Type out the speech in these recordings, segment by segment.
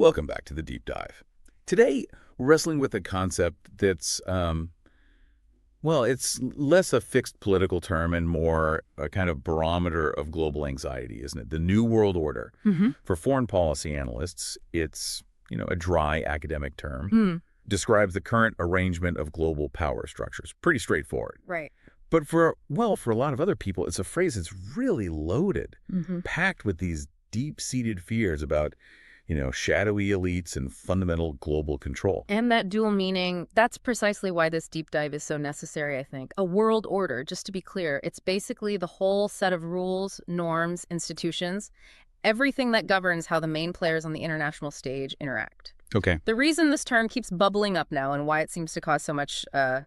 Welcome back to the Deep Dive. Today, we're wrestling with a concept that's, well, it's less a fixed political term and more a kind of barometer of global anxiety, isn't it? The New World Order. Mm-hmm. For foreign policy analysts, it's, a dry academic term. Mm. Describes the current arrangement of global power structures. Pretty straightforward. Right. But for a lot of other people, it's a phrase that's really loaded, Mm-hmm. packed with these deep-seated fears about shadowy elites and fundamental global control. And that dual meaning, that's precisely why this deep dive is so necessary, I think. A world order, just to be clear, it's basically the whole set of rules, norms, institutions, everything that governs how the main players on the international stage interact. Okay. The reason this term keeps bubbling up now and why it seems to cause so much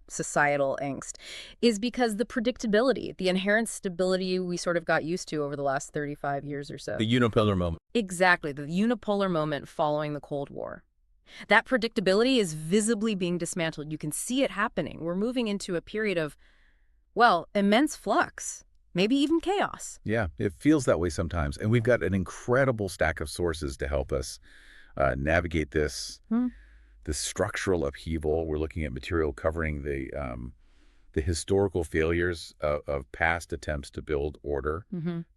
societal angst is because the predictability, the inherent stability we sort of got used to over the last 35 years or so. The unipolar moment. Exactly, the unipolar moment following the Cold War. That predictability is visibly being dismantled. You can see it happening. We're moving into a period of, well, immense flux, maybe even chaos. Yeah, it feels that way sometimes. And we've got an incredible stack of sources to help us navigate this structural upheaval. We're looking at material covering the historical failures of past attempts to build order,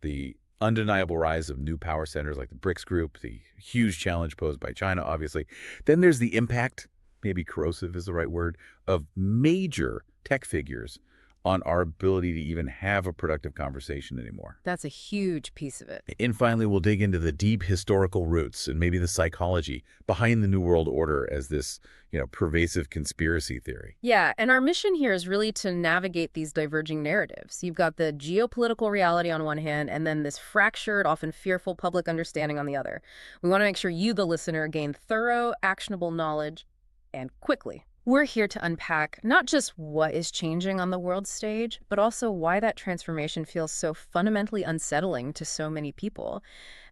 the undeniable rise of new power centers like the BRICS group, the huge challenge posed by China, obviously. Then there's the impact, maybe corrosive is the right word, of major tech figures on our ability to even have a productive conversation anymore. That's a huge piece of it. And finally, we'll dig into the deep historical roots and maybe the psychology behind the New World Order as this, pervasive conspiracy theory. Yeah, and our mission here is really to navigate these diverging narratives. You've got the geopolitical reality on one hand, and then this fractured, often fearful public understanding on the other. We want to make sure you, the listener, gain thorough, actionable knowledge, and quickly. We're here to unpack not just what is changing on the world stage, but also why that transformation feels so fundamentally unsettling to so many people,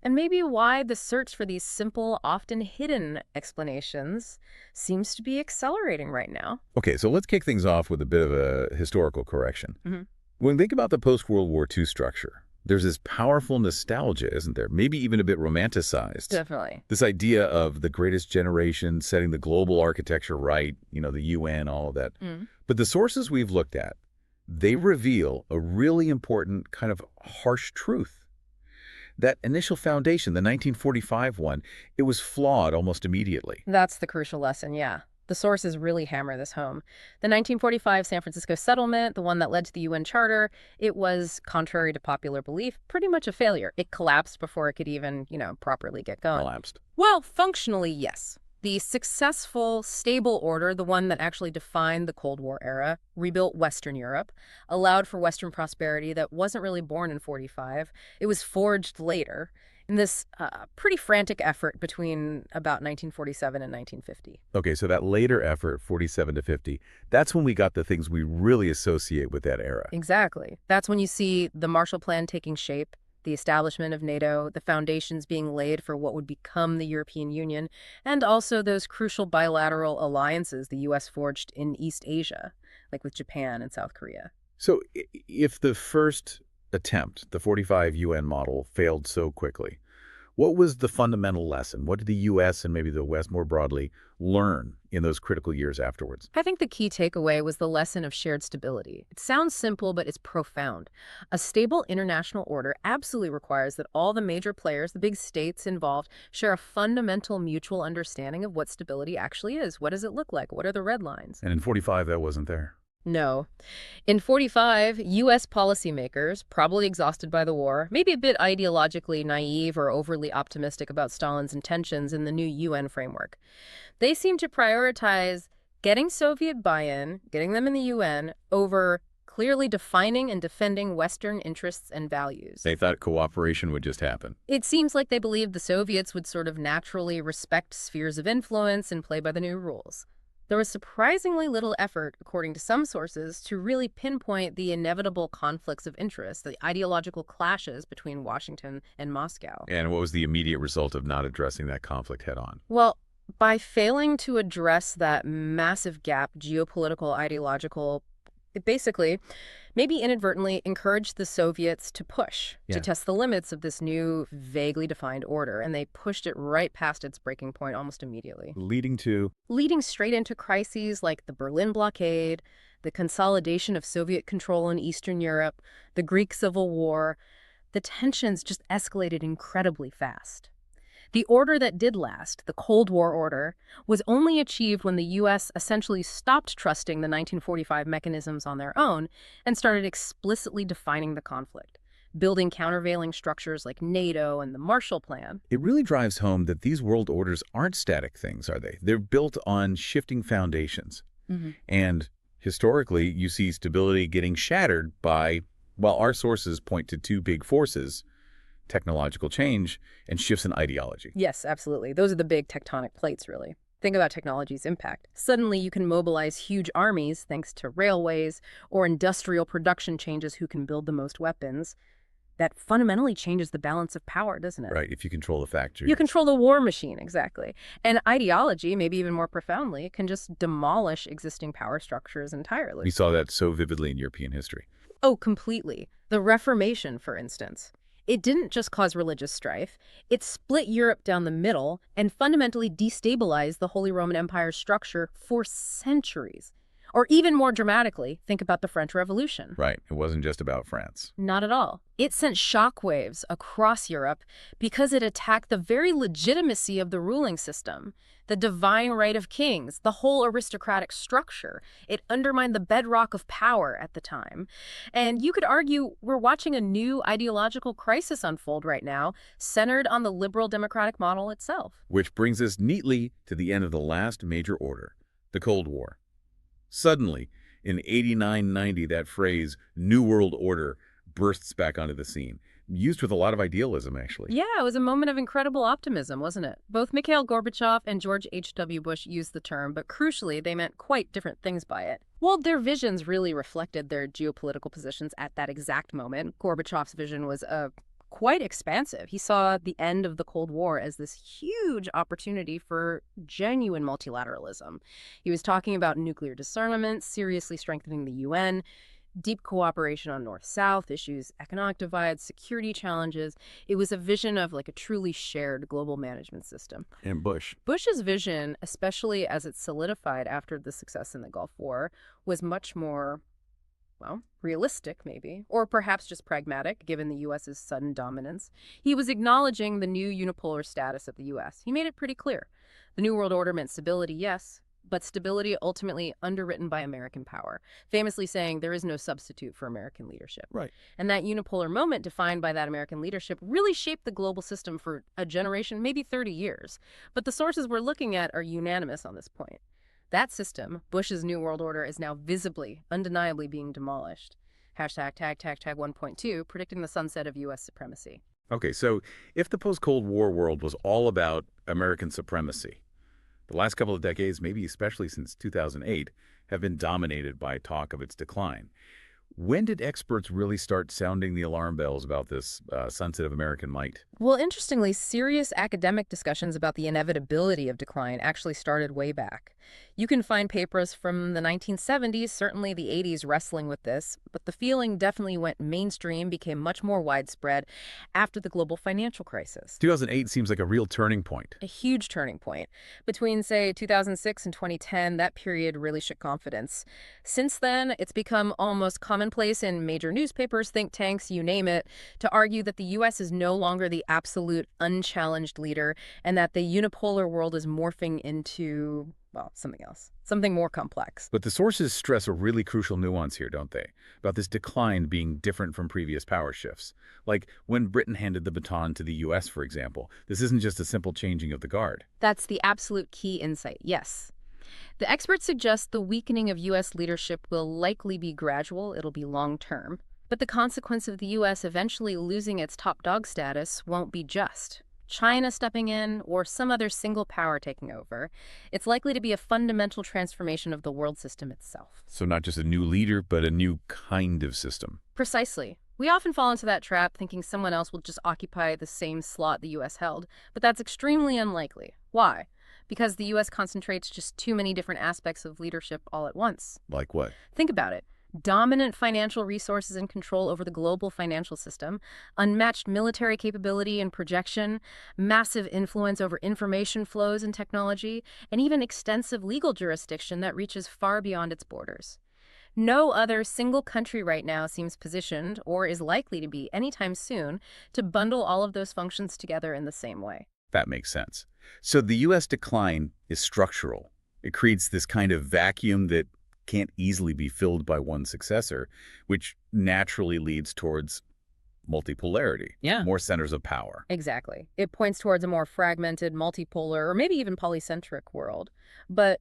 and maybe why the search for these simple, often hidden explanations seems to be accelerating right now. Okay, so let's kick things off with a bit of a historical correction. Mm-hmm. When we think about the post-World War II structure, there's this powerful nostalgia, isn't there? Maybe even a bit romanticized. Definitely. This idea of the greatest generation setting the global architecture right, the UN, all of that. But the sources we've looked at, they reveal a really important kind of harsh truth. That initial foundation, the 1945 one, it was flawed almost immediately. That's the crucial lesson, yeah. The sources really hammer this home. The 1945 San Francisco settlement, the one that led to the UN Charter, it was, contrary to popular belief, pretty much a failure. It collapsed before it could even, properly get going. Collapsed. Well, functionally, yes. The successful, stable order, the one that actually defined the Cold War era, rebuilt Western Europe, allowed for Western prosperity that wasn't really born in 45. It was forged later in this pretty frantic effort between about 1947 and 1950. Okay, so that later effort, 47 to 50, that's when we got the things we really associate with that era. Exactly. That's when you see the Marshall Plan taking shape, the establishment of NATO, the foundations being laid for what would become the European Union, and also those crucial bilateral alliances the U.S. forged in East Asia, like with Japan and South Korea. So if the first attempt, the 45 UN model, failed so quickly, what was the fundamental lesson? What did the U.S. and maybe the West more broadly learn in those critical years afterwards? I think the key takeaway was the lesson of shared stability. It sounds simple, but it's profound. A stable international order absolutely requires that all the major players, the big states involved, share a fundamental mutual understanding of what stability actually is. What does it look like? What are the red lines? And in 45, that wasn't there. No. In 45, U.S. policymakers, probably exhausted by the war, maybe a bit ideologically naive or overly optimistic about Stalin's intentions in the new UN framework, they seemed to prioritize getting Soviet buy-in, getting them in the UN, over clearly defining and defending Western interests and values. They thought cooperation would just happen. It seems like they believed the Soviets would sort of naturally respect spheres of influence and play by the new rules. There was surprisingly little effort, according to some sources, to really pinpoint the inevitable conflicts of interest, the ideological clashes between Washington and Moscow. And what was the immediate result of not addressing that conflict head on? Well, by failing to address that massive gap, geopolitical, ideological, basically, maybe inadvertently encouraged the Soviets to push, Yeah. to test the limits of this new, vaguely defined order, and they pushed it right past its breaking point almost immediately. Leading straight into crises like the Berlin blockade, the consolidation of Soviet control in Eastern Europe, the Greek Civil War. The tensions just escalated incredibly fast. The order that did last, the Cold War order, was only achieved when the U.S. essentially stopped trusting the 1945 mechanisms on their own and started explicitly defining the conflict, building countervailing structures like NATO and the Marshall Plan. It really drives home that these world orders aren't static things, are they? They're built on shifting foundations. And historically, you see stability getting shattered by, well, our sources point to two big forces: technological change and shifts in ideology. Yes, absolutely. Those are the big tectonic plates, really. Think about technology's impact. Suddenly, you can mobilize huge armies thanks to railways or industrial production changes who can build the most weapons. That fundamentally changes the balance of power, doesn't it? Right, if you control the factory. You control the war machine, exactly. And ideology, maybe even more profoundly, can just demolish existing power structures entirely. We saw that so vividly in European history. Oh, completely. The Reformation, for instance. It didn't just cause religious strife. It split Europe down the middle and fundamentally destabilized the Holy Roman Empire's structure for centuries. Or even more dramatically, think about the French Revolution. Right, it wasn't just about France. Not at all. It sent shockwaves across Europe because it attacked the very legitimacy of the ruling system, the divine right of kings, the whole aristocratic structure. It undermined the bedrock of power at the time. And you could argue we're watching a new ideological crisis unfold right now, centered on the liberal democratic model itself. Which brings us neatly to the end of the last major order, the Cold War. Suddenly, in 89-90, that phrase, New World Order, bursts back onto the scene, used with a lot of idealism, actually. Yeah, it was a moment of incredible optimism, wasn't it? Both Mikhail Gorbachev and George H.W. Bush used the term, but crucially, they meant quite different things by it. Well, their visions really reflected their geopolitical positions at that exact moment. Gorbachev's vision was quite expansive. He saw the end of the Cold War as this huge opportunity for genuine multilateralism. He was talking about nuclear disarmament, seriously strengthening the UN, deep cooperation on North-South issues, economic divides, security challenges. It was a vision of like a truly shared global management system. And Bush? Bush's vision, especially as it solidified after the success in the Gulf War, was much more, well, realistic maybe, or perhaps just pragmatic, given the U.S.'s sudden dominance. He was acknowledging the new unipolar status of the U.S. He made it pretty clear. The New World Order meant stability, yes, but stability ultimately underwritten by American power, famously saying there is no substitute for American leadership. Right. And that unipolar moment defined by that American leadership really shaped the global system for a generation, maybe 30 years. But the sources we're looking at are unanimous on this point. That system, Bush's New World Order, is now visibly, undeniably being demolished. Hashtag tag 1.2, predicting the sunset of U.S. supremacy. Okay, so if the post-Cold War world was all about American supremacy, the last couple of decades, maybe especially since 2008, have been dominated by talk of its decline. When did experts really start sounding the alarm bells about this sunset of American might? Well, interestingly, serious academic discussions about the inevitability of decline actually started way back. You can find papers from the 1970s, certainly the 80s, wrestling with this, but the feeling definitely went mainstream, became much more widespread after the global financial crisis. 2008 seems like a real turning point. A huge turning point. Between, say, 2006 and 2010, that period really shook confidence. Since then, it's become almost commonplace in major newspapers, think tanks, you name it, to argue that the U.S. is no longer the absolute unchallenged leader and that the unipolar world is morphing into, well, something else, something more complex. But the sources stress a really crucial nuance here, don't they? About this decline being different from previous power shifts. Like when Britain handed the baton to the U.S., for example, this isn't just a simple changing of the guard. That's the absolute key insight, yes. The experts suggest the weakening of U.S. leadership will likely be gradual, it'll be long-term. But the consequence of the U.S. eventually losing its top dog status won't be just China stepping in or some other single power taking over. It's likely to be a fundamental transformation of the world system itself. So not just a new leader, but a new kind of system. Precisely. We often fall into that trap thinking someone else will just occupy the same slot the U.S. held, but that's extremely unlikely. Why? Because the U.S. concentrates just too many different aspects of leadership all at once. Like what? Think about it. Dominant financial resources and control over the global financial system, unmatched military capability and projection, massive influence over information flows and technology, and even extensive legal jurisdiction that reaches far beyond its borders. No other single country right now seems positioned, or is likely to be anytime soon, to bundle all of those functions together in the same way. That makes sense. So the U.S. decline is structural. It creates this kind of vacuum that can't easily be filled by one successor, which naturally leads towards multipolarity, Yeah. more centers of power. Exactly. It points towards a more fragmented, multipolar, or maybe even polycentric world. But,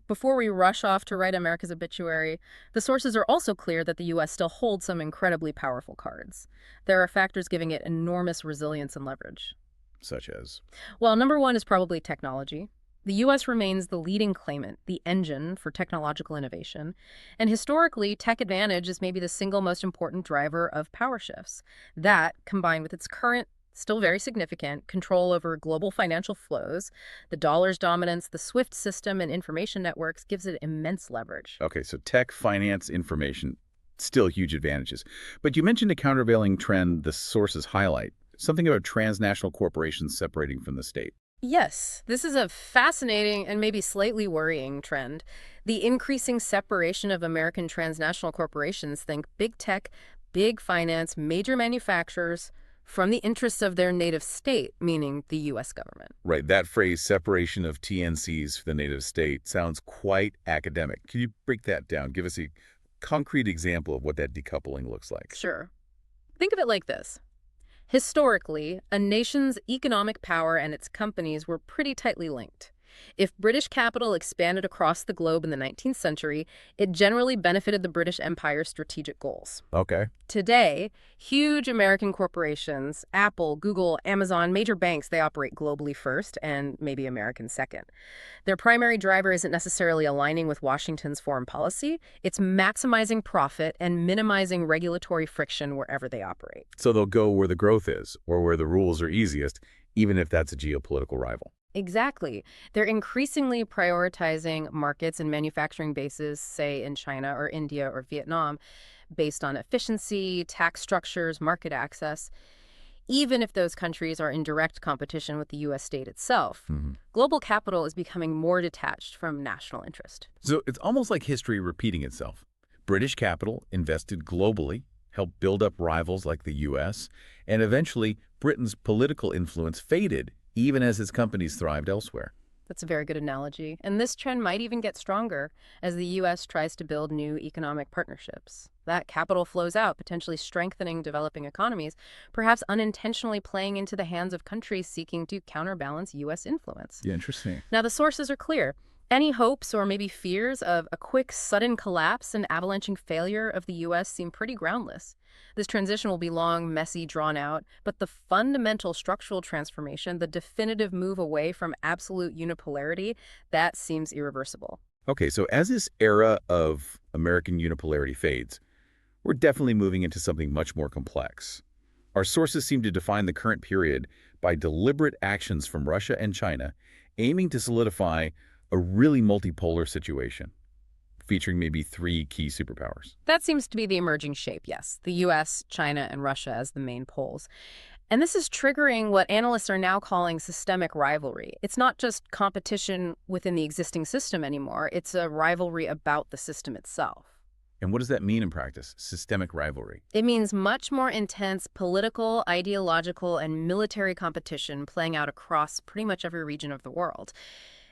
before we rush off to write America's obituary, the sources are also clear that the U.S. still holds some incredibly powerful cards. There are factors giving it enormous resilience and leverage. Such as? Well, number one is probably technology. The U.S. remains the leading claimant, the engine for technological innovation. And historically, tech advantage is maybe the single most important driver of power shifts. That, combined with its current, still very significant, control over global financial flows, the dollar's dominance, the SWIFT system, and information networks, gives it immense leverage. Okay, so tech, finance, information, still huge advantages. But you mentioned a countervailing trend the sources highlight, something about transnational corporations separating from the state. Yes, this is a fascinating and maybe slightly worrying trend. The increasing separation of American transnational corporations, think big tech, big finance, major manufacturers, from the interests of their native state, meaning the U.S. government. Right, that phrase, separation of TNCs for the native state, sounds quite academic. Can you break that down? Give us a concrete example of what that decoupling looks like. Sure. Think of it like this. Historically, a nation's economic power and its companies were pretty tightly linked. If British capital expanded across the globe in the 19th century, it generally benefited the British Empire's strategic goals. Okay. Today, huge American corporations, Apple, Google, Amazon, major banks, they operate globally first and maybe American second. Their primary driver isn't necessarily aligning with Washington's foreign policy. It's maximizing profit and minimizing regulatory friction wherever they operate. So they'll go where the growth is, or where the rules are easiest, even if that's a geopolitical rival. Exactly. They're increasingly prioritizing markets and manufacturing bases, say in China or India or Vietnam, based on efficiency, tax structures, market access, even if those countries are in direct competition with the U.S. state itself. Global capital is becoming more detached from national interest. So it's almost like history repeating itself. British capital invested globally, helped build up rivals like the U.S., and eventually Britain's political influence faded even as its companies thrived elsewhere. That's a very good analogy. And this trend might even get stronger as the U.S. tries to build new economic partnerships. That capital flows out, potentially strengthening developing economies, perhaps unintentionally playing into the hands of countries seeking to counterbalance U.S. influence. Yeah, interesting. Now, the sources are clear. Any hopes or maybe fears of a quick, sudden collapse and avalanching failure of the U.S. seem pretty groundless. This transition will be long, messy, drawn out, but the fundamental structural transformation, the definitive move away from absolute unipolarity, that seems irreversible. Okay, so as this era of American unipolarity fades, we're definitely moving into something much more complex. Our sources seem to define the current period by deliberate actions from Russia and China, aiming to solidify a really multipolar situation, featuring maybe three key superpowers. That seems to be the emerging shape, yes. The U.S., China, and Russia as the main poles. And this is triggering what analysts are now calling systemic rivalry. It's not just competition within the existing system anymore. It's a rivalry about the system itself. And what does that mean in practice, systemic rivalry? It means much more intense political, ideological, and military competition playing out across pretty much every region of the world.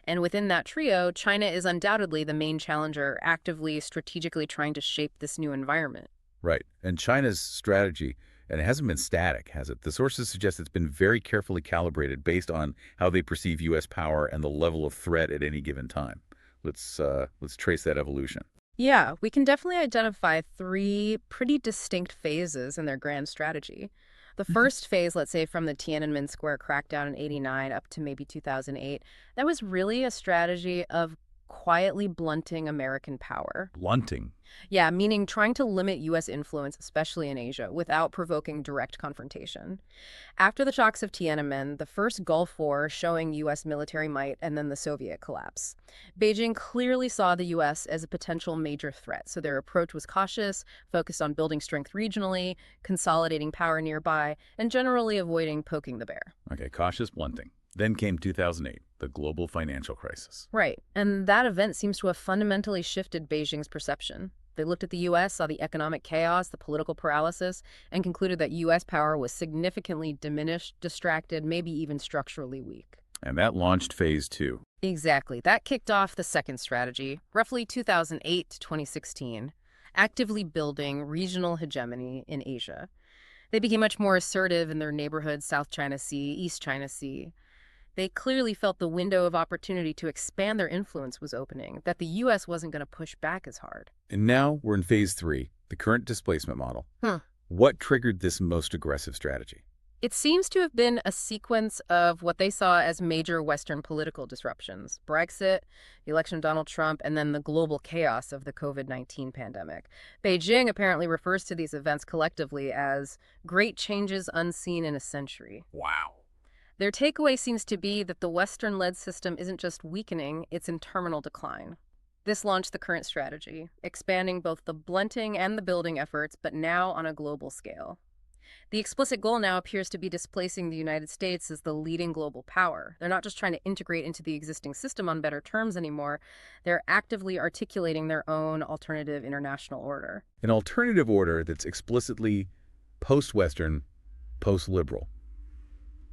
And within that trio, China is undoubtedly the main challenger, actively, strategically trying to shape this new environment. Right. And China's strategy, and it hasn't been static, has it? The sources suggest it's been very carefully calibrated based on how they perceive U.S. power and the level of threat at any given time. Let's trace that evolution. Yeah, we can definitely identify three pretty distinct phases in their grand strategy. The first phase, let's say from the Tiananmen Square crackdown in '89 up to maybe 2008, that was really a strategy of quietly blunting American power. Blunting. Yeah, meaning trying to limit U.S. influence, especially in Asia, without provoking direct confrontation. After the shocks of Tiananmen, the first Gulf War showing U.S. military might, and then the Soviet collapse, Beijing clearly saw the U.S. as a potential major threat, so their approach was cautious, focused on building strength regionally, consolidating power nearby, and generally avoiding poking the bear. Okay, cautious blunting. Then came 2008, the global financial crisis. Right, and that event seems to have fundamentally shifted Beijing's perception. They looked at the U.S., saw the economic chaos, the political paralysis, and concluded that U.S. power was significantly diminished, distracted, maybe even structurally weak. And that launched phase two. Exactly. That kicked off the second strategy, roughly 2008 to 2016, actively building regional hegemony in Asia. They became much more assertive in their neighborhoods, South China Sea, East China Sea. They clearly felt the window of opportunity to expand their influence was opening, that the U.S. wasn't going to push back as hard. And now we're in phase three, the current displacement model. What triggered this most aggressive strategy? It seems to have been a sequence of what they saw as major Western political disruptions. Brexit, the election of Donald Trump, and then the global chaos of the COVID-19 pandemic. Beijing apparently refers to these events collectively as great changes unseen in a century. Wow. Their takeaway seems to be that the Western-led system isn't just weakening, it's in terminal decline. This launched the current strategy, expanding both the blunting and the building efforts, but now on a global scale. The explicit goal now appears to be displacing the United States as the leading global power. They're not just trying to integrate into the existing system on better terms anymore. They're actively articulating their own alternative international order. An alternative order that's explicitly post-Western, post-liberal,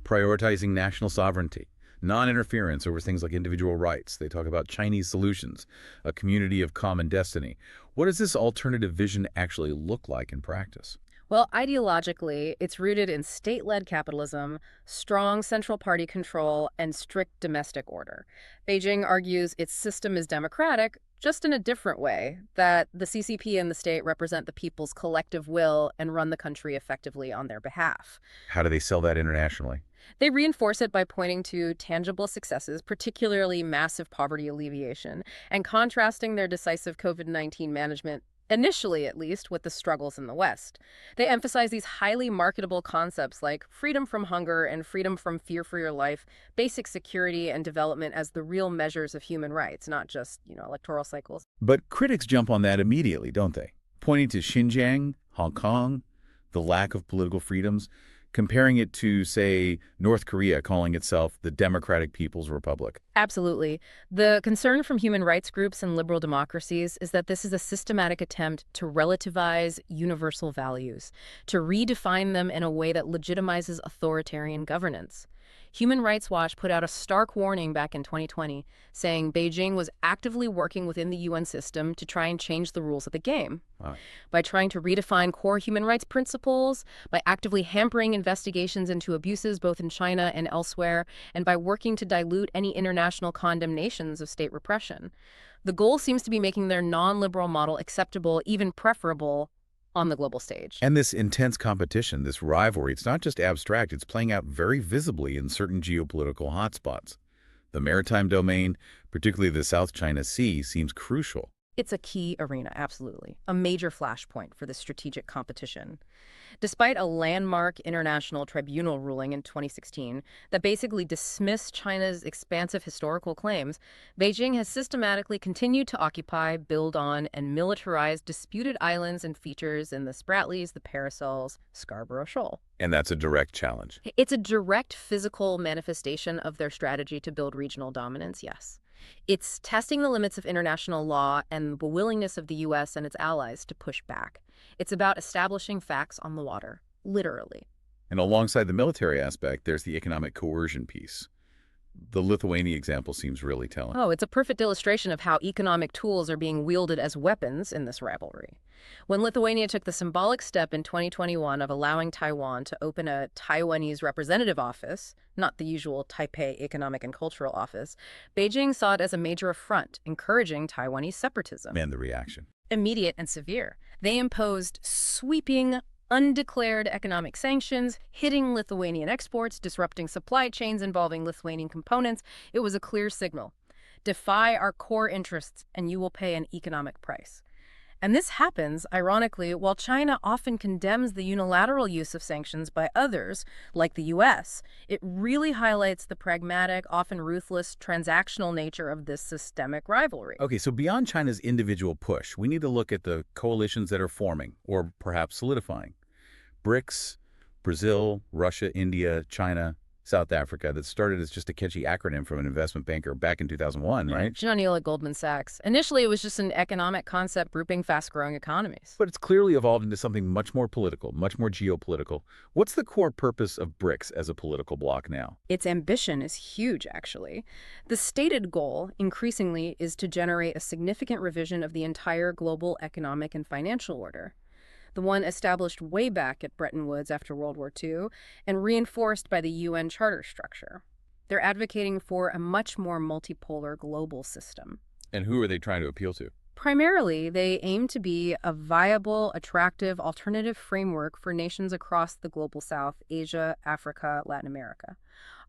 prioritizing national sovereignty, non-interference over things like individual rights. They talk about Chinese solutions, a community of common destiny. What does this alternative vision actually look like in practice? Well, ideologically, it's rooted in state-led capitalism, strong central party control, and strict domestic order. Beijing argues its system is democratic, just in a different way, that the CCP and the state represent the people's collective will and run the country effectively on their behalf. How do they sell that internationally? They reinforce it by pointing to tangible successes, particularly massive poverty alleviation, and contrasting their decisive COVID-19 management, initially at least, with the struggles in the West. They emphasize these highly marketable concepts like freedom from hunger and freedom from fear for your life, basic security and development as the real measures of human rights, not just, electoral cycles. But critics jump on that immediately, don't they? Pointing to Xinjiang, Hong Kong, the lack of political freedoms, comparing it to, say, North Korea calling itself the Democratic People's Republic. Absolutely. The concern from human rights groups and liberal democracies is that this is a systematic attempt to relativize universal values, to redefine them in a way that legitimizes authoritarian governance. Human Rights Watch put out a stark warning back in 2020, saying Beijing was actively working within the UN system to try and change the rules of the game. By trying to redefine core human rights principles, by actively hampering investigations into abuses both in China and elsewhere, and by working to dilute any international condemnations of state repression. The goal seems to be making their non-liberal model acceptable, even preferable, on the global stage. And this intense competition, this rivalry, it's not just abstract, it's playing out very visibly in certain geopolitical hotspots. The maritime domain, particularly the South China Sea, seems crucial. It's a key arena, absolutely. A major flashpoint for the strategic competition. Despite a landmark international tribunal ruling in 2016 that basically dismissed China's expansive historical claims, Beijing has systematically continued to occupy, build on, and militarize disputed islands and features in the Spratlys, the Parasols, Scarborough Shoal. And that's a direct challenge. It's a direct physical manifestation of their strategy to build regional dominance, yes. It's testing the limits of international law and the willingness of the U.S. and its allies to push back. It's about establishing facts on the water, literally. And alongside the military aspect, there's the economic coercion piece. The Lithuania example seems really telling. Oh, it's a perfect illustration of how economic tools are being wielded as weapons in this rivalry. When Lithuania took the symbolic step in 2021 of allowing Taiwan to open a Taiwanese representative office, not the usual Taipei Economic and Cultural Office, Beijing saw it as a major affront, encouraging Taiwanese separatism. And the reaction. Immediate and severe. They imposed sweeping, undeclared economic sanctions, hitting Lithuanian exports, disrupting supply chains involving Lithuanian components. It was a clear signal. Defy our core interests, and you will pay an economic price. And this happens, ironically, while China often condemns the unilateral use of sanctions by others, like the U.S. It really highlights the pragmatic, often ruthless, transactional nature of this systemic rivalry. Okay, so beyond China's individual push, we need to look at the coalitions that are forming, or perhaps solidifying. BRICS, Brazil, Russia, India, China, South Africa, that started as just a catchy acronym from an investment banker back in 2001, right? John Neal at Goldman Sachs. Initially, it was just an economic concept grouping fast-growing economies. But it's clearly evolved into something much more political, much more geopolitical. What's the core purpose of BRICS as a political bloc now? Its ambition is huge, actually. The stated goal, increasingly, is to generate a significant revision of the entire global economic and financial order, the one established way back at Bretton Woods after World War II and reinforced by the UN Charter structure. They're advocating for a much more multipolar global system. And who are they trying to appeal to? Primarily, they aim to be a viable, attractive, alternative framework for nations across the global south, Asia, Africa, Latin America,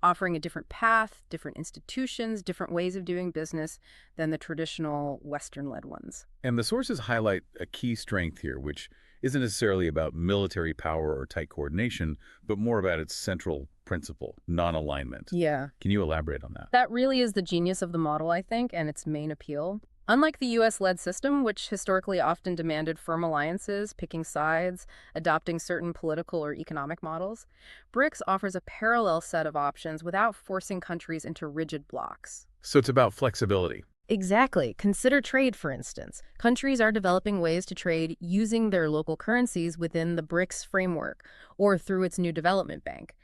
offering a different path, different institutions, different ways of doing business than the traditional Western-led ones. And the sources highlight a key strength here, which isn't necessarily about military power or tight coordination, but more about its central principle, non-alignment. Yeah. Can you elaborate on that? That really is the genius of the model, I think, and its main appeal. Unlike the U.S.-led system, which historically often demanded firm alliances, picking sides, adopting certain political or economic models, BRICS offers a parallel set of options without forcing countries into rigid blocks. So it's about flexibility. Exactly. Consider trade, for instance. Countries are developing ways to trade using their local currencies within the BRICS framework or through its new development bank.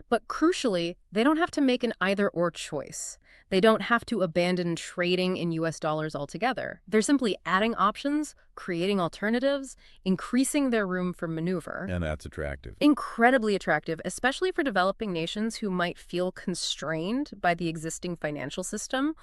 But crucially, they don't have to make an either-or choice. They don't have to abandon trading in U.S. dollars altogether. They're simply adding options, creating alternatives, increasing their room for maneuver. And that's attractive. Incredibly attractive, especially for developing nations who might feel constrained by the existing financial system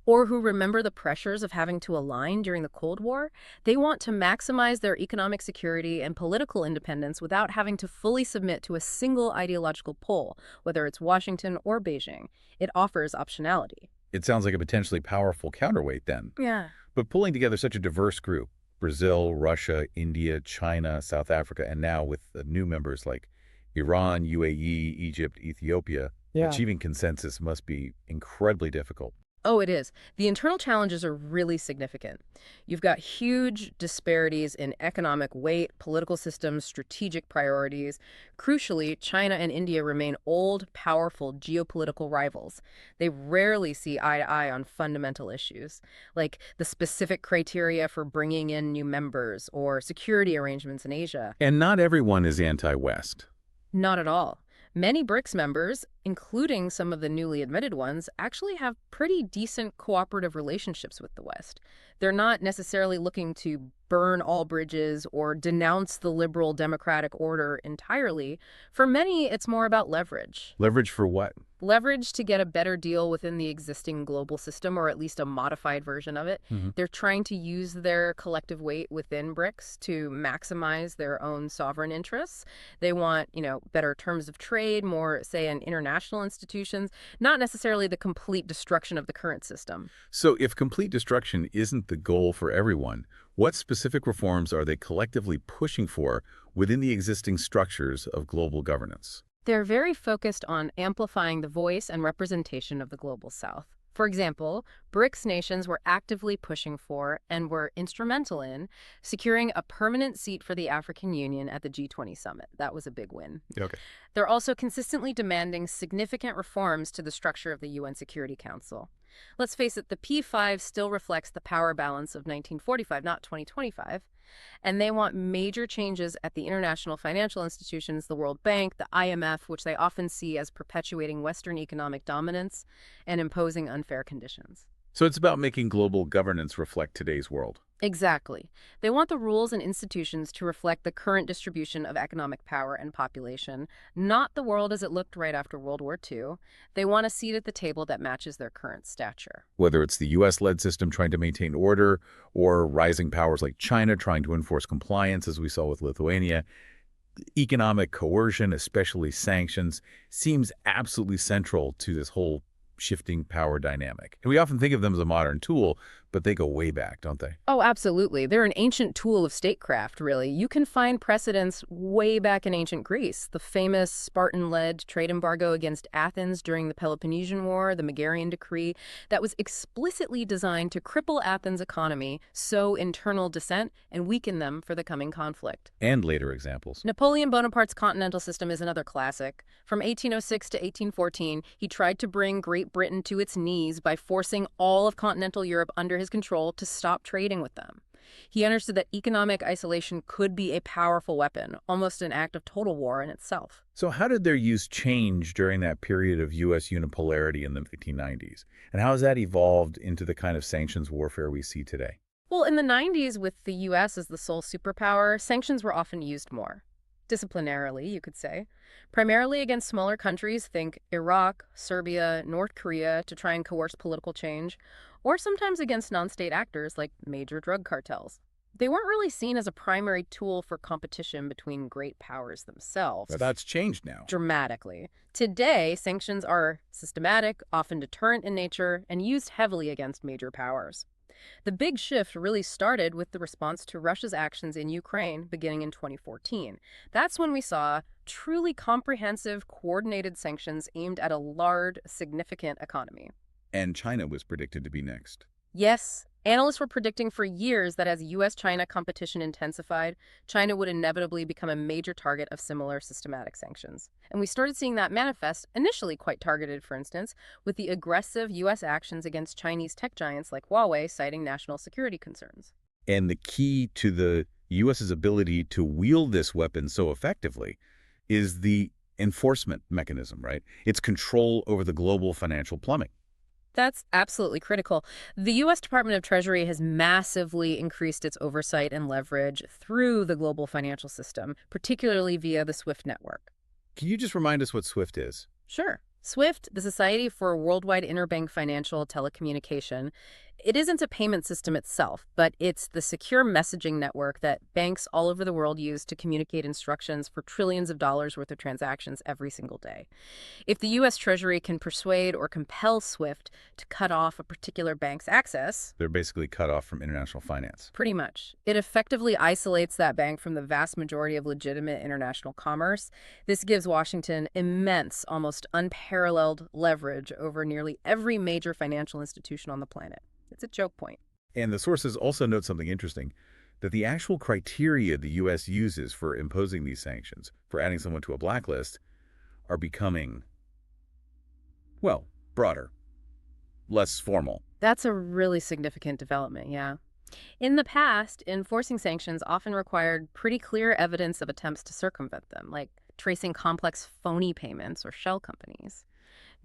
or who remember the pressures of having to align during the Cold War. They want to maximize their economic security and political independence without having to fully submit to a single ideological pole, whether it's Washington or Beijing. It offers optionality. It sounds like a potentially powerful counterweight then. Yeah. But pulling together such a diverse group, Brazil, Russia, India, China, South Africa, and now with the new members like Iran, UAE, Egypt, Ethiopia, achieving consensus must be incredibly difficult. Oh, it is. The internal challenges are really significant. You've got huge disparities in economic weight, political systems, strategic priorities. Crucially, China and India remain old, powerful geopolitical rivals. They rarely see eye to eye on fundamental issues, like the specific criteria for bringing in new members or security arrangements in Asia. And not everyone is anti-West. Not at all. Many BRICS members, including some of the newly admitted ones, actually have pretty decent cooperative relationships with the West. They're not necessarily looking to burn all bridges or denounce the liberal democratic order entirely. For many, it's more about leverage. Leverage for what? Leverage to get a better deal within the existing global system, or at least a modified version of it. They're trying to use their collective weight within BRICS to maximize their own sovereign interests. They want, better terms of trade, more, say, in international institutions, not necessarily the complete destruction of the current system. So if complete destruction isn't the goal for everyone, what specific reforms are they collectively pushing for within the existing structures of global governance? They're very focused on amplifying the voice and representation of the global south. For example, BRICS nations were actively pushing for and were instrumental in securing a permanent seat for the African Union at the G20 summit. That was a big win. Okay. They're also consistently demanding significant reforms to the structure of the UN Security Council. Let's face it, the P5 still reflects the power balance of 1945, not 2025. And they want major changes at the international financial institutions, the World Bank, the IMF, which they often see as perpetuating Western economic dominance and imposing unfair conditions. So it's about making global governance reflect today's world. Exactly. They want the rules and institutions to reflect the current distribution of economic power and population, not the world as it looked right after World War II. They want a seat at the table that matches their current stature. Whether it's the U.S.-led system trying to maintain order or rising powers like China trying to enforce compliance, as we saw with Lithuania, economic coercion, especially sanctions, seems absolutely central to this whole shifting power dynamic. And we often think of them as a modern tool, but they go way back, don't they? Oh, absolutely. They're an ancient tool of statecraft, really. You can find precedents way back in ancient Greece. The famous Spartan-led trade embargo against Athens during the Peloponnesian War, the Megarian Decree, that was explicitly designed to cripple Athens' economy, sow internal dissent, and weaken them for the coming conflict. And later examples. Napoleon Bonaparte's continental system is another classic. From 1806 to 1814, he tried to bring Great Britain to its knees by forcing all of continental Europe under his control to stop trading with them. He understood that economic isolation could be a powerful weapon, almost an act of total war in itself. So how did their use change during that period of U.S. unipolarity in the 1890s? And how has that evolved into the kind of sanctions warfare we see today? Well, in the 90s, with the U.S. as the sole superpower, sanctions were often used more. Disciplinarily, you could say. Primarily against smaller countries, think Iraq, Serbia, North Korea, to try and coerce political change, or sometimes against non-state actors like major drug cartels. They weren't really seen as a primary tool for competition between great powers themselves. But that's changed now. Dramatically. Today, sanctions are systematic, often deterrent in nature, and used heavily against major powers. The big shift really started with the response to Russia's actions in Ukraine beginning in 2014. That's when we saw truly comprehensive, coordinated sanctions aimed at a large, significant economy. And China was predicted to be next. Yes, analysts were predicting for years that as U.S.-China competition intensified, China would inevitably become a major target of similar systematic sanctions. And we started seeing that manifest, initially quite targeted, for instance, with the aggressive U.S. actions against Chinese tech giants like Huawei, citing national security concerns. And the key to the U.S.'s ability to wield this weapon so effectively is the enforcement mechanism, right? It's control over the global financial plumbing. That's absolutely critical. The U.S. Department of Treasury has massively increased its oversight and leverage through the global financial system, particularly via the SWIFT network. Can you just remind us what SWIFT is? Sure. SWIFT, the Society for Worldwide Interbank Financial Telecommunication, it isn't a payment system itself, but it's the secure messaging network that banks all over the world use to communicate instructions for trillions of dollars worth of transactions every single day. If the U.S. Treasury can persuade or compel SWIFT to cut off a particular bank's access, They're basically cut off from international finance. pretty much, it effectively isolates that bank from the vast majority of legitimate international commerce. This gives Washington immense, almost unparalleled leverage over nearly every major financial institution on the planet. It's a choke point. And the sources also note something interesting, that the actual criteria the U.S. uses for imposing these sanctions, for adding someone to a blacklist, are becoming, well, broader, less formal. That's a really significant development, yeah. In the past, enforcing sanctions often required pretty clear evidence of attempts to circumvent them, like tracing complex phony payments or shell companies.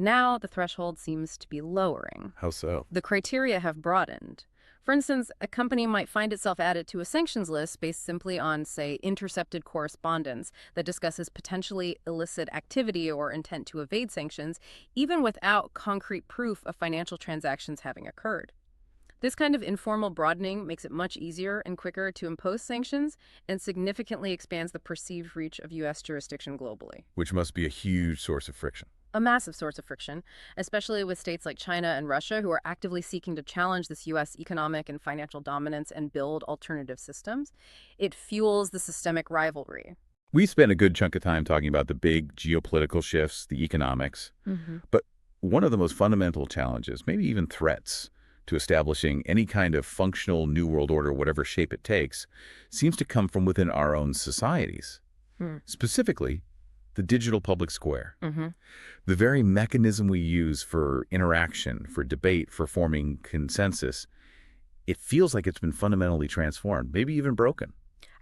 Now, the threshold seems to be lowering. How so? The criteria have broadened. For instance, a company might find itself added to a sanctions list based simply on, say, intercepted correspondence that discusses potentially illicit activity or intent to evade sanctions, even without concrete proof of financial transactions having occurred. This kind of informal broadening makes it much easier and quicker to impose sanctions and significantly expands the perceived reach of U.S. jurisdiction globally. Which must be a huge source of friction. A massive source of friction, especially with states like China and Russia who are actively seeking to challenge this U.S. economic and financial dominance and build alternative systems. It fuels the systemic rivalry. We spent a good chunk of time talking about the big geopolitical shifts, the economics. But one of the most fundamental challenges, maybe even threats, to establishing any kind of functional New World Order, whatever shape it takes, seems to come from within our own societies. Specifically, the digital public square. The very mechanism we use for interaction, for debate, for forming consensus, it feels like it's been fundamentally transformed, maybe even broken.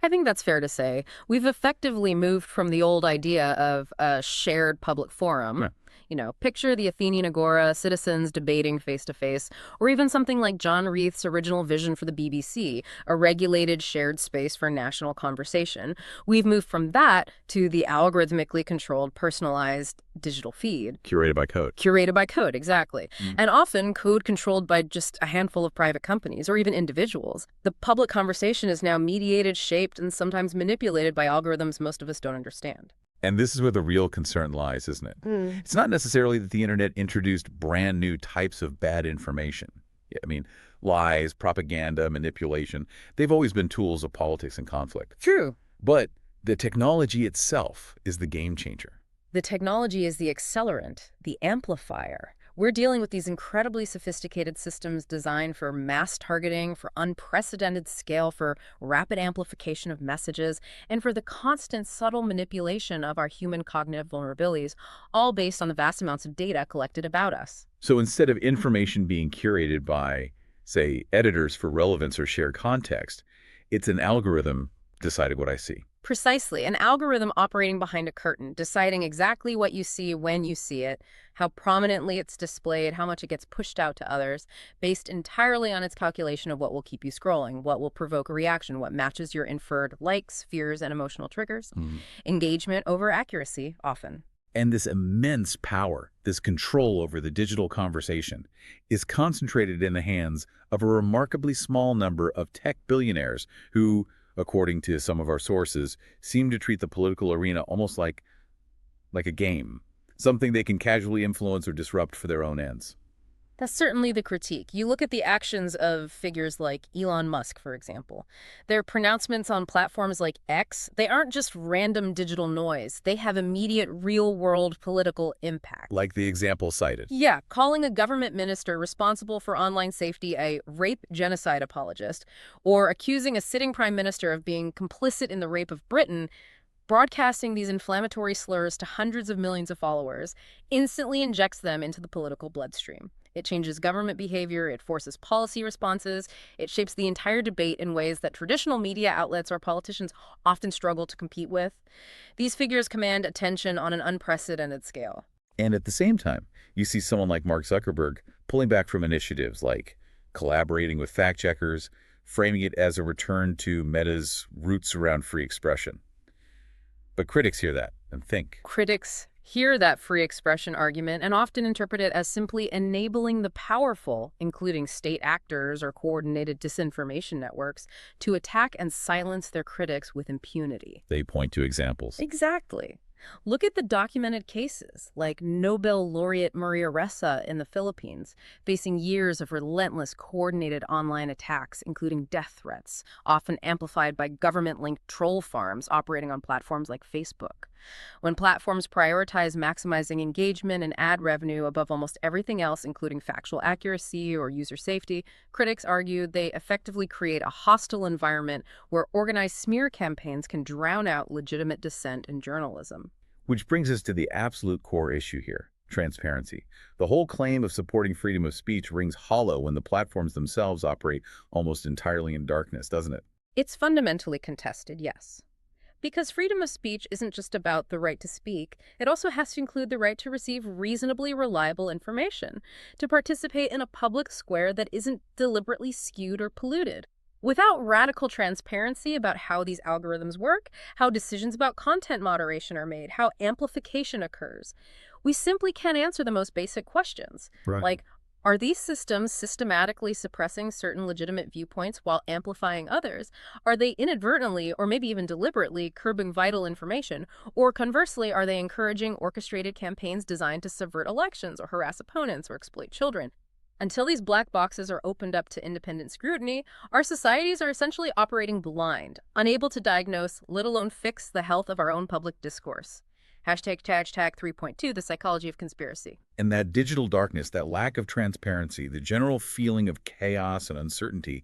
I think that's fair to say. We've effectively moved from the old idea of a shared public forum. Yeah. You know, picture the Athenian Agora, citizens debating face-to-face, or even something like John Reith's original vision for the BBC, a regulated shared space for national conversation. We've moved from that to the algorithmically controlled, personalized digital feed. Curated by code. Curated by code, exactly. And often code controlled by just a handful of private companies or even individuals. The public conversation is now mediated, shaped, and sometimes manipulated by algorithms most of us don't understand. And this is where the real concern lies, isn't it? Mm. It's not necessarily that the internet introduced brand new types of bad information. Yeah, I mean, lies, propaganda, manipulation, they've always been tools of politics and conflict. True. But the technology itself is the game changer. The technology is the accelerant, the amplifier. We're dealing with these incredibly sophisticated systems designed for mass targeting, for unprecedented scale, for rapid amplification of messages, and for the constant subtle manipulation of our human cognitive vulnerabilities, all based on the vast amounts of data collected about us. So instead of information being curated by, say, editors for relevance or shared context, it's an algorithm deciding what I see. Precisely, an algorithm operating behind a curtain, deciding exactly what you see when you see it, how prominently it's displayed, how much it gets pushed out to others, based entirely on its calculation of what will keep you scrolling, what will provoke a reaction, what matches your inferred likes, fears, and emotional triggers. Engagement over accuracy, often. And this immense power, this control over the digital conversation, is concentrated in the hands of a remarkably small number of tech billionaires who, according to some of our sources, seem to treat the political arena almost like a game, something they can casually influence or disrupt for their own ends. That's certainly the critique. You look at the actions of figures like Elon Musk, for example. Their pronouncements on platforms like X, they aren't just random digital noise. They have immediate real-world political impact. Like the example cited. Yeah, calling a government minister responsible for online safety a rape genocide apologist, or accusing a sitting prime minister of being complicit in the rape of Britain, broadcasting these inflammatory slurs to hundreds of millions of followers, instantly injects them into the political bloodstream. It changes government behavior, it forces policy responses, it shapes the entire debate in ways that traditional media outlets or politicians often struggle to compete with. These figures command attention on an unprecedented scale. And at the same time, you see someone like Mark Zuckerberg pulling back from initiatives like collaborating with fact-checkers, framing it as a return to Meta's roots around free expression. But critics hear that and think. Critics hear that free expression argument and often interpret it as simply enabling the powerful, including state actors or coordinated disinformation networks, to attack and silence their critics with impunity. They point to examples. Exactly. Look at the documented cases, like Nobel laureate Maria Ressa in the Philippines, facing years of relentless, coordinated online attacks, including death threats, often amplified by government-linked troll farms operating on platforms like Facebook. When platforms prioritize maximizing engagement and ad revenue above almost everything else, including factual accuracy or user safety, critics argue they effectively create a hostile environment where organized smear campaigns can drown out legitimate dissent in journalism. Which brings us to the absolute core issue here, transparency. The whole claim of supporting freedom of speech rings hollow when the platforms themselves operate almost entirely in darkness, doesn't it? It's fundamentally contested, yes. Because freedom of speech isn't just about the right to speak, it also has to include the right to receive reasonably reliable information, to participate in a public square that isn't deliberately skewed or polluted. Without radical transparency about how these algorithms work, how decisions about content moderation are made, how amplification occurs, we simply can't answer the most basic questions. Right. Like, are these systems systematically suppressing certain legitimate viewpoints while amplifying others? Are they inadvertently, or maybe even deliberately, curbing vital information? Or conversely, are they encouraging orchestrated campaigns designed to subvert elections or harass opponents or exploit children? Until these black boxes are opened up to independent scrutiny, our societies are essentially operating blind, unable to diagnose, let alone fix the health of our own public discourse. Hashtag 3.2, the psychology of conspiracy. And that digital darkness, that lack of transparency, the general feeling of chaos and uncertainty,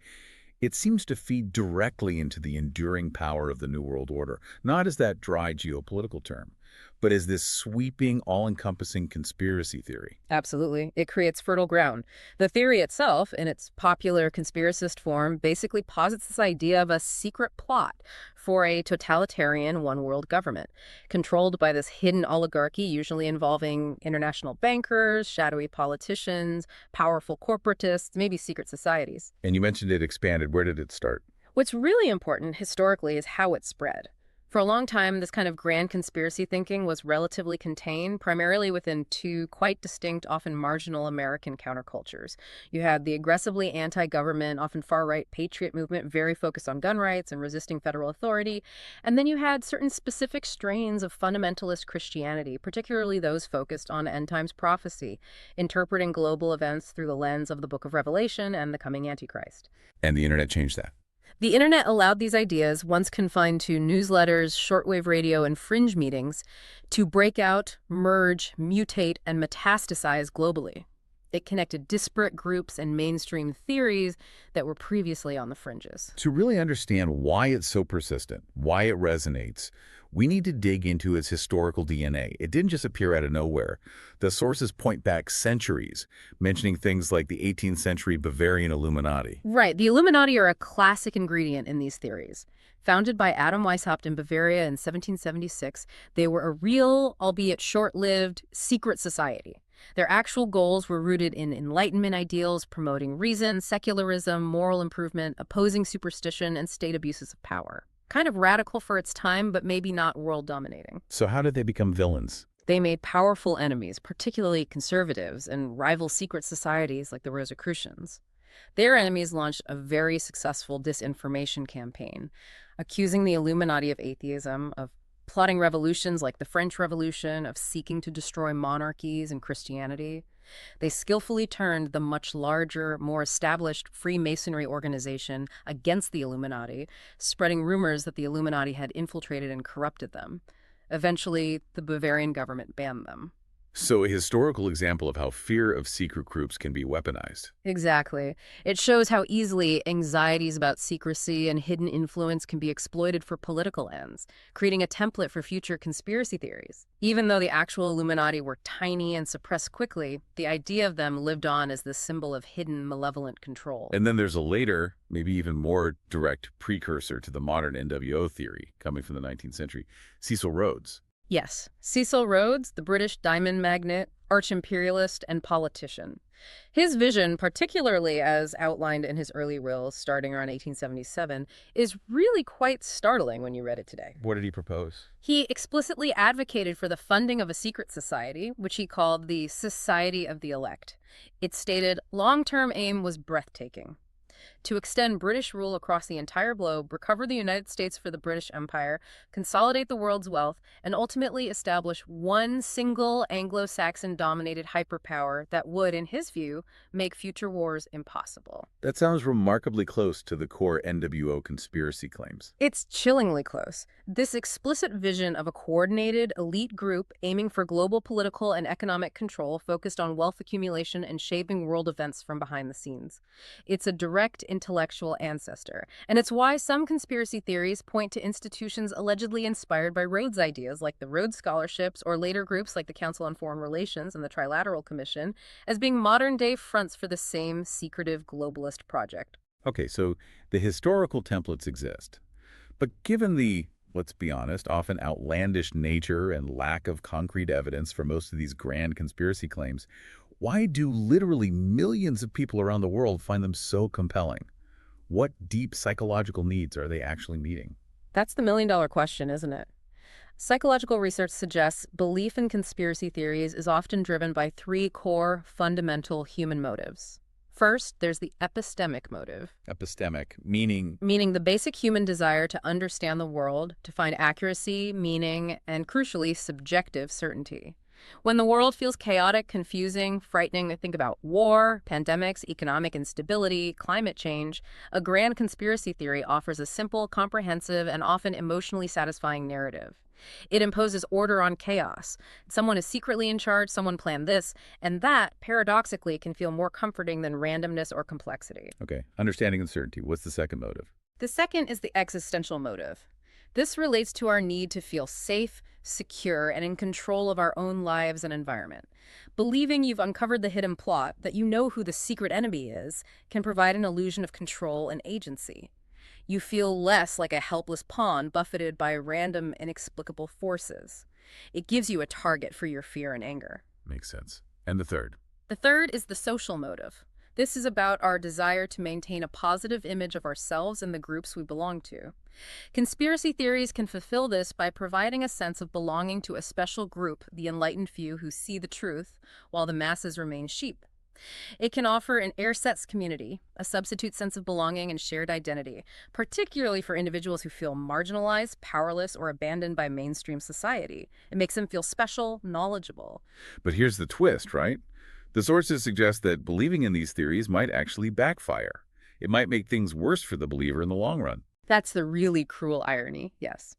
it seems to feed directly into the enduring power of the New World Order, not as that dry geopolitical term, but as this sweeping, all-encompassing conspiracy theory. Absolutely. It creates fertile ground. The theory itself, in its popular conspiracist form, basically posits this idea of a secret plot for a totalitarian one-world government, controlled by this hidden oligarchy, usually involving international bankers, shadowy politicians, powerful corporatists, maybe secret societies. And you mentioned it expanded. Where did it start? What's really important historically is how it spread. For a long time, this kind of grand conspiracy thinking was relatively contained, primarily within two quite distinct, often marginal American countercultures. You had the aggressively anti-government, often far-right patriot movement, very focused on gun rights and resisting federal authority. And then you had certain specific strains of fundamentalist Christianity, particularly those focused on end-times prophecy, interpreting global events through the lens of the Book of Revelation and the coming Antichrist. And the internet changed that. The internet allowed these ideas, once confined to newsletters, shortwave radio, and fringe meetings, to break out, merge, mutate, and metastasize globally. It connected disparate groups and mainstream theories that were previously on the fringes. To really understand why it's so persistent, why it resonates, we need to dig into its historical DNA. It didn't just appear out of nowhere. The sources point back centuries, mentioning things like the 18th century Bavarian Illuminati. Right. The Illuminati are a classic ingredient in these theories. Founded by Adam Weishaupt in Bavaria in 1776, they were a real, albeit short-lived, secret society. Their actual goals were rooted in Enlightenment ideals, promoting reason, secularism, moral improvement, opposing superstition, and state abuses of power. Kind of radical for its time, but maybe not world-dominating. So how did they become villains? They made powerful enemies, particularly conservatives, and rival secret societies like the Rosicrucians. Their enemies launched a very successful disinformation campaign, accusing the Illuminati of atheism, of plotting revolutions like the French Revolution, of seeking to destroy monarchies and Christianity. They skillfully turned the much larger, more established Freemasonry organization against the Illuminati, spreading rumors that the Illuminati had infiltrated and corrupted them. Eventually, the Bavarian government banned them. So a historical example of how fear of secret groups can be weaponized. Exactly. It shows how easily anxieties about secrecy and hidden influence can be exploited for political ends, creating a template for future conspiracy theories. Even though the actual Illuminati were tiny and suppressed quickly, the idea of them lived on as the symbol of hidden, malevolent control. And then there's a later, maybe even more direct precursor to the modern NWO theory coming from the 19th century, Cecil Rhodes. Yes, Cecil Rhodes, the British diamond magnate, arch-imperialist, and politician. His vision, particularly as outlined in his early wills starting around 1877, is really quite startling when you read it today. What did he propose? He explicitly advocated for the funding of a secret society, which he called the Society of the Elect. Its stated long-term aim was breathtaking: to extend British rule across the entire globe, recover the United States for the British Empire, consolidate the world's wealth, and ultimately establish one single Anglo-Saxon-dominated hyperpower that would, in his view, make future wars impossible. That sounds remarkably close to the core NWO conspiracy claims. It's chillingly close. This explicit vision of a coordinated, elite group aiming for global political and economic control focused on wealth accumulation and shaping world events from behind the scenes. It's a direct intellectual ancestor, and it's why some conspiracy theories point to institutions allegedly inspired by Rhodes' ideas, like the Rhodes Scholarships or later groups like the Council on Foreign Relations and the Trilateral Commission, as being modern-day fronts for the same secretive globalist project. Okay, so the historical templates exist. But given the, let's be honest, often outlandish nature and lack of concrete evidence for most of these grand conspiracy claims, why do literally millions of people around the world find them so compelling? What deep psychological needs are they actually meeting? That's the million-dollar question, isn't it? Psychological research suggests belief in conspiracy theories is often driven by three core, fundamental human motives. First, there's the epistemic motive. Epistemic, meaning Meaning the basic human desire to understand the world, to find accuracy, meaning, and crucially, subjective certainty. When the world feels chaotic, confusing, frightening, think about war, pandemics, economic instability, climate change, a grand conspiracy theory offers a simple, comprehensive, and often emotionally satisfying narrative. It imposes order on chaos. Someone is secretly in charge, someone planned this, and that, paradoxically, can feel more comforting than randomness or complexity. Okay, understanding uncertainty. What's the second motive? The second is the existential motive. This relates to our need to feel safe, secure, and in control of our own lives and environment. Believing you've uncovered the hidden plot, that you know who the secret enemy is, can provide an illusion of control and agency. You feel less like a helpless pawn buffeted by random, inexplicable forces. It gives you a target for your fear and anger. Makes sense. And the third? The third is the social motive. This is about our desire to maintain a positive image of ourselves and the groups we belong to. Conspiracy theories can fulfill this by providing a sense of belonging to a special group, the enlightened few who see the truth, while the masses remain sheep. It can offer an ersatz community, a substitute sense of belonging and shared identity, particularly for individuals who feel marginalized, powerless, or abandoned by mainstream society. It makes them feel special, knowledgeable. But here's the twist, right? The sources suggest that believing in these theories might actually backfire. It might make things worse for the believer in the long run. That's the really cruel irony, yes.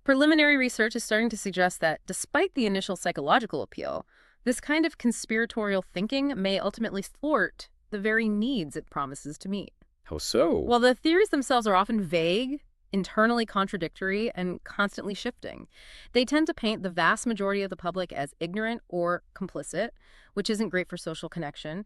Preliminary research is starting to suggest that despite the initial psychological appeal, this kind of conspiratorial thinking may ultimately thwart the very needs it promises to meet. How so? While the theories themselves are often vague, internally contradictory, and constantly shifting, they tend to paint the vast majority of the public as ignorant or complicit, which isn't great for social connection.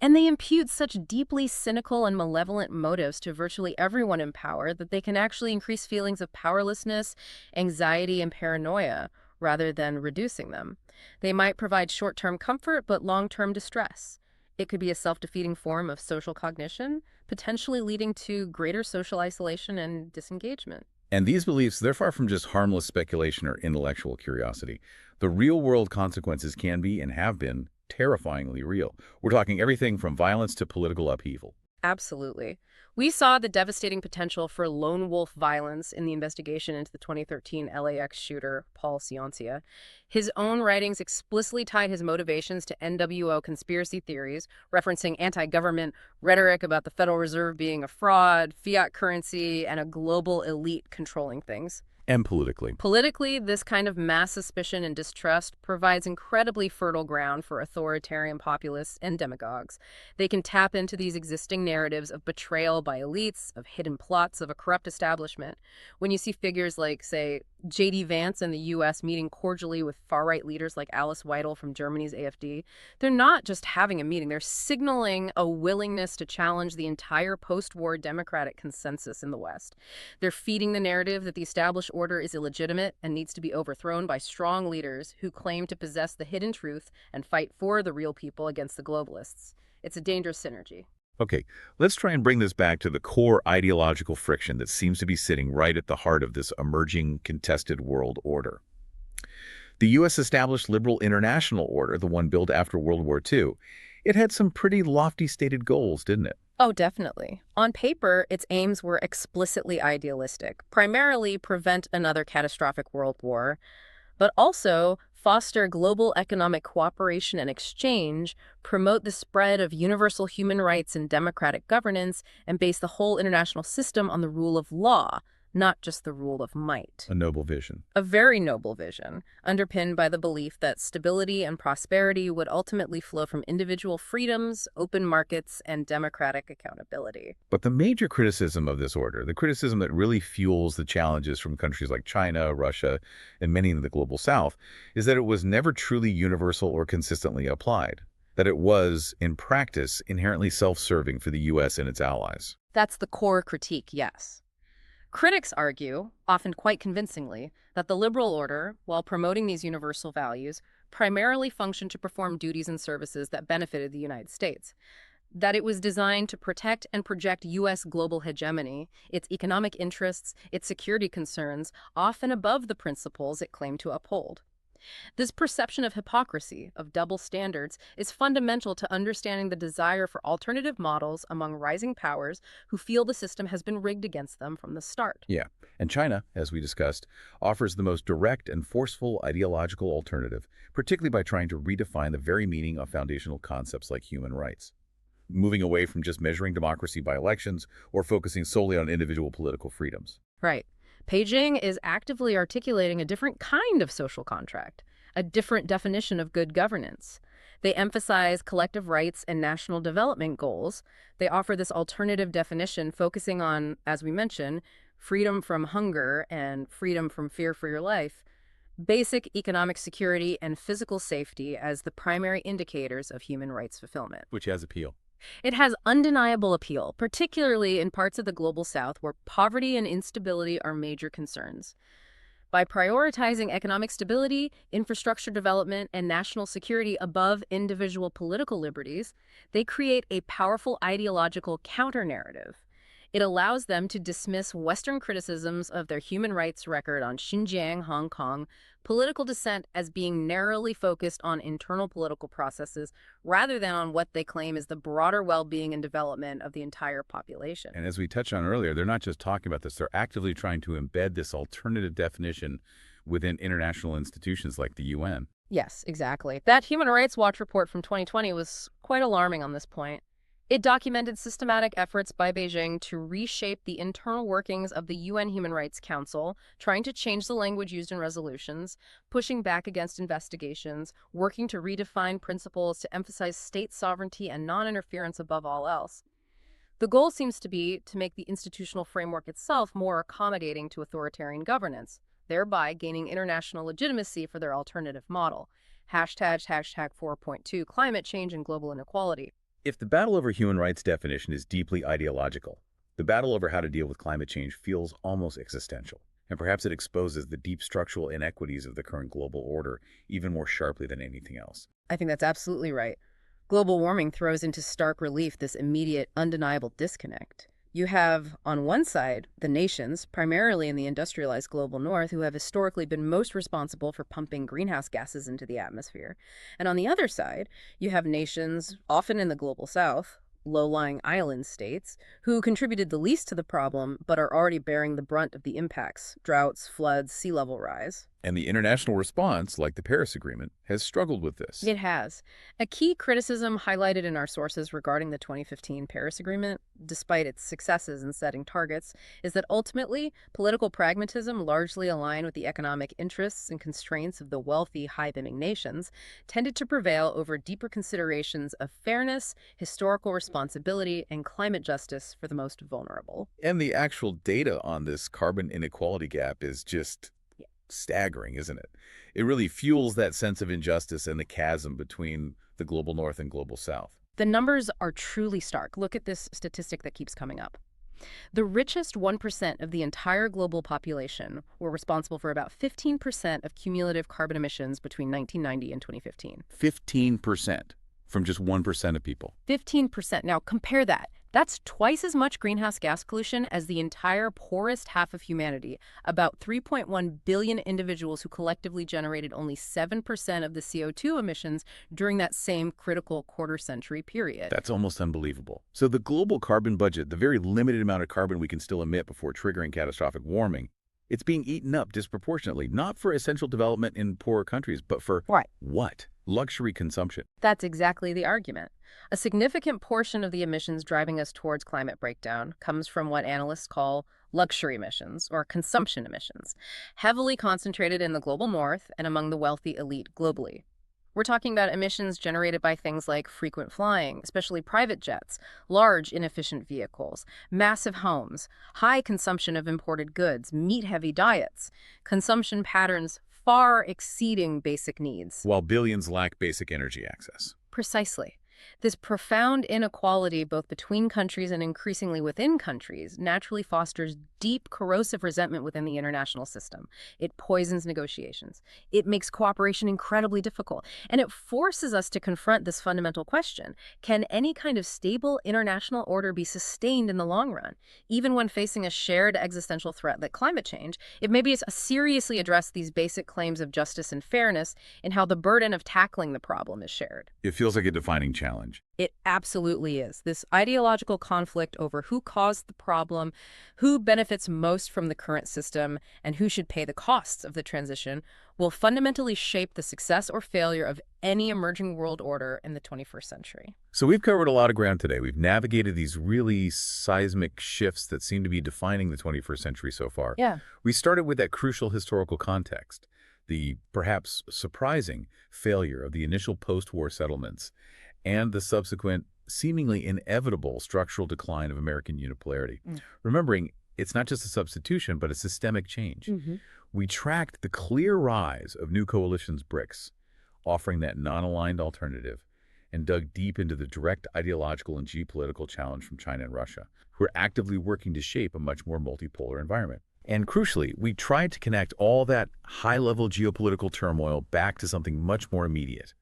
And they impute such deeply cynical and malevolent motives to virtually everyone in power that they can actually increase feelings of powerlessness, anxiety, and paranoia, rather than reducing them. They might provide short-term comfort, but long-term distress. It could be a self-defeating form of social cognition, potentially leading to greater social isolation and disengagement. And these beliefs, they're far from just harmless speculation or intellectual curiosity. The real-world consequences can be, and have been, terrifyingly real. We're talking everything from violence to political upheaval. Absolutely. We saw the devastating potential for lone wolf violence in the investigation into the 2013 LAX shooter, Paul Ciancia. His own writings explicitly tied his motivations to NWO conspiracy theories, referencing anti-government rhetoric about the Federal Reserve being a fraud, fiat currency, and a global elite controlling things. And politically. Politically, this kind of mass suspicion and distrust provides incredibly fertile ground for authoritarian populists and demagogues. They can tap into these existing narratives of betrayal by elites, of hidden plots of a corrupt establishment. When you see figures like, say, J.D. Vance in the U.S. meeting cordially with far-right leaders like Alice Weidel from Germany's AfD, they're not just having a meeting, they're signaling a willingness to challenge the entire post-war democratic consensus in the West. They're feeding the narrative that the established order is illegitimate and needs to be overthrown by strong leaders who claim to possess the hidden truth and fight for the real people against the globalists. It's a dangerous synergy. Okay, let's try and bring this back to the core ideological friction that seems to be sitting right at the heart of this emerging contested world order. The U.S. established liberal international order, the one built after World War II, it had some pretty lofty stated goals, didn't it? Oh, definitely. On paper, its aims were explicitly idealistic, primarily prevent another catastrophic world war, but also foster global economic cooperation and exchange, promote the spread of universal human rights and democratic governance, and base the whole international system on the rule of law, not just the rule of might. A noble vision. A very noble vision, underpinned by the belief that stability and prosperity would ultimately flow from individual freedoms, open markets, and democratic accountability. But the major criticism of this order, the criticism that really fuels the challenges from countries like China, Russia, and many in the global south, is that it was never truly universal or consistently applied. That it was, in practice, inherently self-serving for the U.S. and its allies. That's the core critique, yes. Critics argue, often quite convincingly, that the liberal order, while promoting these universal values, primarily functioned to perform duties and services that benefited the United States. That it was designed to protect and project U.S. global hegemony, its economic interests, its security concerns, often above the principles it claimed to uphold. This perception of hypocrisy, of double standards, is fundamental to understanding the desire for alternative models among rising powers who feel the system has been rigged against them from the start. Yeah, and China, as we discussed, offers the most direct and forceful ideological alternative, particularly by trying to redefine the very meaning of foundational concepts like human rights, moving away from just measuring democracy by elections or focusing solely on individual political freedoms. Right. Beijing is actively articulating a different kind of social contract, a different definition of good governance. They emphasize collective rights and national development goals. They offer this alternative definition focusing on, as we mentioned, freedom from hunger and freedom from fear for your life, basic economic security and physical safety as the primary indicators of human rights fulfillment. Which has appeal. It has undeniable appeal, particularly in parts of the global south where poverty and instability are major concerns. By prioritizing economic stability, infrastructure development, and national security above individual political liberties, they create a powerful ideological counter-narrative. It allows them to dismiss Western criticisms of their human rights record on Xinjiang, Hong Kong, political dissent as being narrowly focused on internal political processes rather than on what they claim is the broader well-being and development of the entire population. And as we touched on earlier, they're not just talking about this, they're actively trying to embed this alternative definition within international institutions like the UN. Yes, exactly. That Human Rights Watch report from 2020 was quite alarming on this point. It documented systematic efforts by Beijing to reshape the internal workings of the UN Human Rights Council, trying to change the language used in resolutions, pushing back against investigations, working to redefine principles to emphasize state sovereignty and non-interference above all else. The goal seems to be to make the institutional framework itself more accommodating to authoritarian governance, thereby gaining international legitimacy for their alternative model. Hashtag 4.2 climate change and global inequality. If the battle over human rights definition is deeply ideological, the battle over how to deal with climate change feels almost existential. And perhaps it exposes the deep structural inequities of the current global order even more sharply than anything else. I think that's absolutely right. Global warming throws into stark relief this immediate, undeniable disconnect. You have, on one side, the nations, primarily in the industrialized global north, who have historically been most responsible for pumping greenhouse gases into the atmosphere. And on the other side, you have nations, often in the global south, low-lying island states, who contributed the least to the problem but are already bearing the brunt of the impacts: droughts, floods, sea level rise. And the international response, like the Paris Agreement, has struggled with this. It has. A key criticism highlighted in our sources regarding the 2015 Paris Agreement, despite its successes in setting targets, is that ultimately, political pragmatism, largely aligned with the economic interests and constraints of the wealthy, high-emitting nations, tended to prevail over deeper considerations of fairness, historical responsibility, and climate justice for the most vulnerable. And the actual data on this carbon inequality gap is just staggering, isn't it? It really fuels that sense of injustice and the chasm between the global north and global south. The numbers are truly stark. Look at this statistic that keeps coming up. The richest 1% of the entire global population were responsible for about 15% of cumulative carbon emissions between 1990 and 2015. 15% from just 1% of people. 15%. Now compare that. That's twice as much greenhouse gas pollution as the entire poorest half of humanity, about 3.1 billion individuals who collectively generated only 7% of the CO2 emissions during that same critical quarter-century period. That's almost unbelievable. So the global carbon budget, the very limited amount of carbon we can still emit before triggering catastrophic warming, it's being eaten up disproportionately, not for essential development in poorer countries, but for what? Luxury consumption. That's exactly the argument. A significant portion of the emissions driving us towards climate breakdown comes from what analysts call luxury emissions or consumption emissions, heavily concentrated in the global north and among the wealthy elite globally. We're talking about emissions generated by things like frequent flying, especially private jets, large inefficient vehicles, massive homes, high consumption of imported goods, meat-heavy diets, consumption patterns far exceeding basic needs. While billions lack basic energy access. Precisely. This profound inequality both between countries and increasingly within countries naturally fosters deep corrosive resentment within the international system. It poisons negotiations. It makes cooperation incredibly difficult. And it forces us to confront this fundamental question. Can any kind of stable international order be sustained in the long run? Even when facing a shared existential threat like climate change, it may be to seriously address these basic claims of justice and fairness in how the burden of tackling the problem is shared. It feels like a defining challenge. It absolutely is. This ideological conflict over who caused the problem, who benefits most from the current system, and who should pay the costs of the transition will fundamentally shape the success or failure of any emerging world order in the 21st century. So we've covered a lot of ground today. We've navigated these really seismic shifts that seem to be defining the 21st century so far. Yeah. We started with that crucial historical context, the perhaps surprising failure of the initial post-war settlements, and the subsequent, seemingly inevitable structural decline of American unipolarity. Remembering, it's not just a substitution, but a systemic change. We tracked the clear rise of new coalitions, BRICS, offering that non-aligned alternative, and dug deep into the direct ideological and geopolitical challenge from China and Russia, who are actively working to shape a much more multipolar environment. And crucially, we tried to connect all that high-level geopolitical turmoil back to something much more immediate.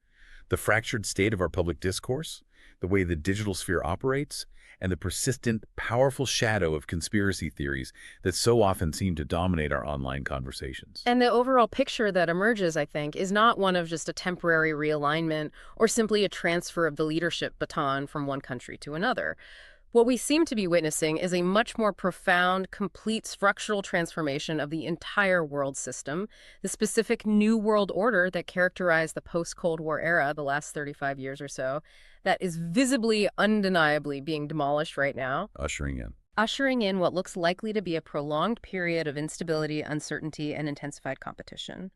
The fractured state of our public discourse, the way the digital sphere operates, and the persistent, powerful shadow of conspiracy theories that so often seem to dominate our online conversations. And the overall picture that emerges, I think, is not one of just a temporary realignment or simply a transfer of the leadership baton from one country to another. What we seem to be witnessing is a much more profound, complete structural transformation of the entire world system, the specific new world order that characterized the post-Cold War era, the last 35 years or so, that is visibly, undeniably being demolished right now, ushering in what looks likely to be a prolonged period of instability, uncertainty, and intensified competition.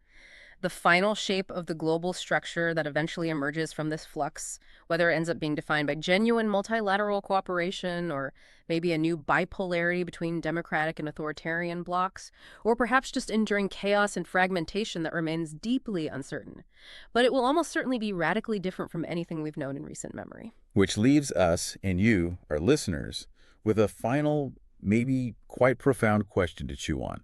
The final shape of the global structure that eventually emerges from this flux, whether it ends up being defined by genuine multilateral cooperation or maybe a new bipolarity between democratic and authoritarian blocs, or perhaps just enduring chaos and fragmentation that remains deeply uncertain. But it will almost certainly be radically different from anything we've known in recent memory. Which leaves us and you, our listeners, with a final, maybe quite profound question to chew on.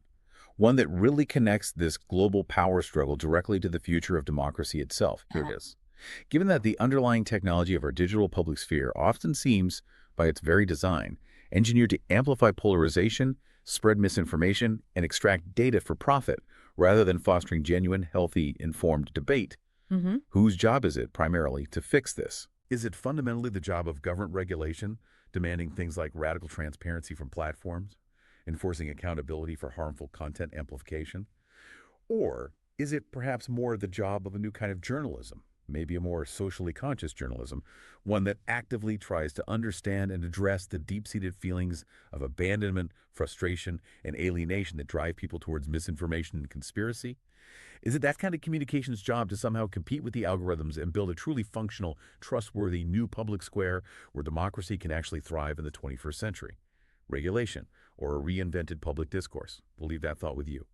One that really connects this global power struggle directly to the future of democracy itself. Here it is. Given that the underlying technology of our digital public sphere often seems, by its very design, engineered to amplify polarization, spread misinformation, and extract data for profit, rather than fostering genuine, healthy, informed debate, whose job is it primarily to fix this? Is it fundamentally the job of government regulation, demanding things like radical transparency from platforms, enforcing accountability for harmful content amplification? Or is it perhaps more the job of a new kind of journalism, maybe a more socially conscious journalism, one that actively tries to understand and address the deep-seated feelings of abandonment, frustration, and alienation that drive people towards misinformation and conspiracy? Is it that kind of communications job to somehow compete with the algorithms and build a truly functional, trustworthy new public square where democracy can actually thrive in the 21st century? Regulation, or a reinvented public discourse? We'll leave that thought with you.